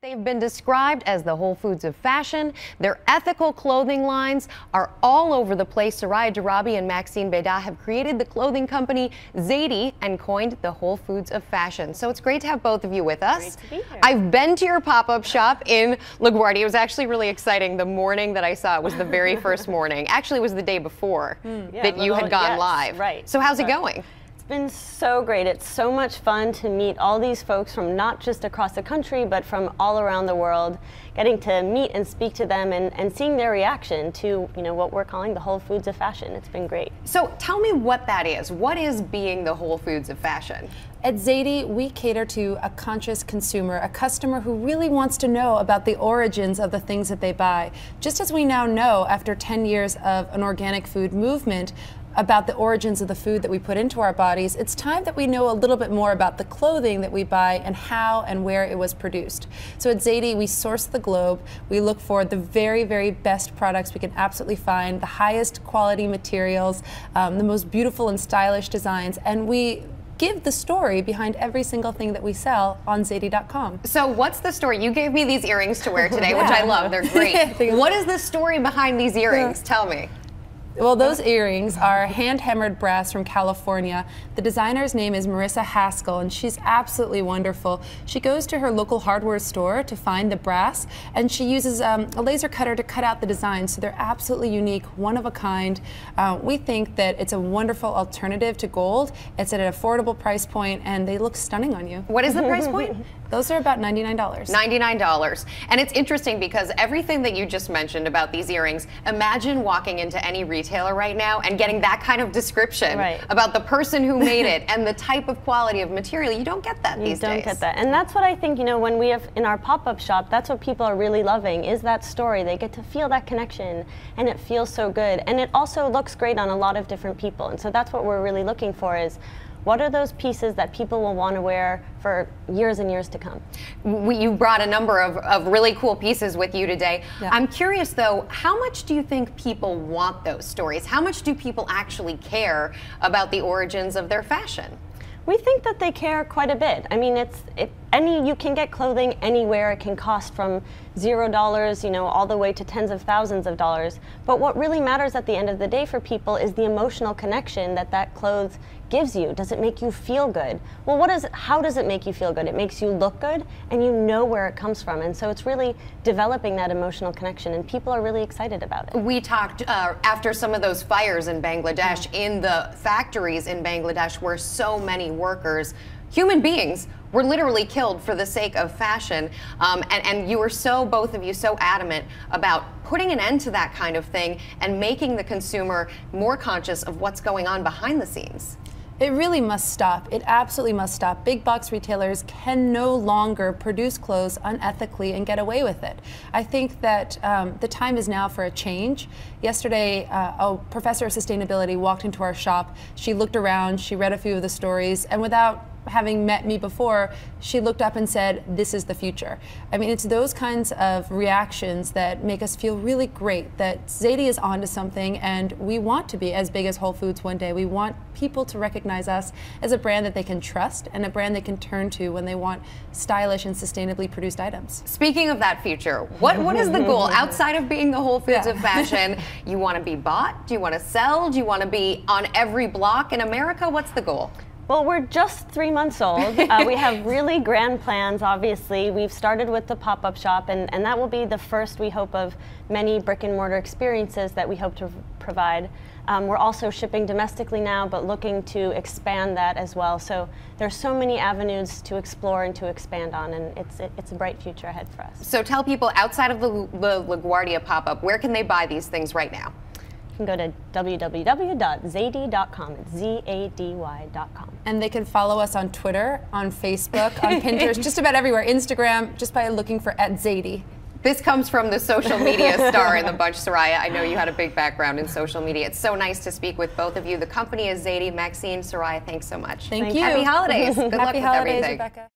They've been described as the Whole Foods of fashion. Their ethical clothing lines are all over the place. Soraya Jarabi and Maxine Beda have created the clothing company Zadie and coined the Whole Foods of fashion. So it's great to have both of you with us. Great to be here. I've been to your pop-up shop in LaGuardia. It was actually really exciting. The morning that I saw it was the very first morning. Actually, it was the day before that you had gone live. Right. So how's it going? It's been so great. It's so much fun to meet all these folks from not just across the country, but from all around the world, getting to meet and speak to them and seeing their reaction to, what we're calling the Whole Foods of fashion. It's been great. So tell me what that is. What is being the Whole Foods of fashion? At Zadie, we cater to a conscious consumer, a customer who really wants to know about the origins of the things that they buy. Just as we now know, after 10 years of an organic food movement, about the origins of the food that we put into our bodies, it's time that we know a little bit more about the clothing that we buy and how and where it was produced. So at Zadie, we source the globe. We look for the very, very best products we can absolutely find, the highest quality materials, the most beautiful and stylish designs, and we give the story behind every single thing that we sell on Zadie.com. So what's the story? You gave me these earrings to wear today, which I love. They're great. What is the story behind these earrings? Tell me. Well, those earrings are hand-hammered brass from California. The designer's name is Marissa Haskell, and she's absolutely wonderful. She goes to her local hardware store to find the brass, and she uses a laser cutter to cut out the designs, so they're absolutely unique, one of a kind. We think that it's a wonderful alternative to gold. It's at an affordable price point, and they look stunning on you. What is the price point? Those are about $99. $99. And it's interesting because everything that you just mentioned about these earrings, imagine walking into any retailer right now and getting that kind of description about the person who made it and the type of quality of material. You don't get that these days. You don't get that. And that's what I think, when we have in our pop-up shop, that's what people are really loving, is that story. They get to feel that connection, and it feels so good. And it also looks great on a lot of different people. And so that's what we're really looking for, is what are those pieces that people will want to wear for years and years to come? You brought a number of really cool pieces with you today. Yeah. I'm curious though, how much do you think people want those stories? How much do people actually care about the origins of their fashion? We think that they care quite a bit. I mean, you can get clothing anywhere. It can cost from $0, all the way to tens of thousands of dollars. But what really matters at the end of the day for people is the emotional connection that clothes gives you. Does it make you feel good? Well, how does it make you feel good? It makes you look good, and you know where it comes from. And so it's really developing that emotional connection, and people are really excited about it. We talked after some of those fires in Bangladesh, in the factories in Bangladesh where so many workers, human beings, were literally killed for the sake of fashion. And you were both of you so adamant about putting an end to that kind of thing and making the consumer more conscious of what's going on behind the scenes. It really must stop. It absolutely must stop. Big box retailers can no longer produce clothes unethically and get away with it. I think that the time is now for a change. Yesterday, a professor of sustainability walked into our shop. She looked around, she read a few of the stories, and without having met me before, she looked up and said, "This is the future." I mean, it's those kinds of reactions that make us feel really great that Zadie is onto something, and we want to be as big as Whole Foods one day. We want people to recognize us as a brand that they can trust and a brand they can turn to when they want stylish and sustainably produced items. Speaking of that future, what is the goal outside of being the Whole Foods of fashion? You want to be bought? Do you want to sell? Do you want to be on every block in America? What's the goal? Well, we're just 3 months old. We have really grand plans, obviously. We've started with the pop-up shop, and that will be the first, we hope, of many brick-and-mortar experiences that we hope to provide. We're also shipping domestically now, but looking to expand that as well. So there's so many avenues to explore and to expand on, and it's a bright future ahead for us. So tell people, outside of the LaGuardia pop-up, where can they buy these things right now? You can go to www.zadie.com. It's ZADY.com. And they can follow us on Twitter, on Facebook, on Pinterest, just about everywhere. Instagram, just by looking for @Zadie. This comes from the social media star in the bunch, Soraya. I know you had a big background in social media. It's so nice to speak with both of you. The company is Zadie. Maxine, Soraya, thanks so much. Thank you. Happy holidays. Good luck with everything. Rebecca.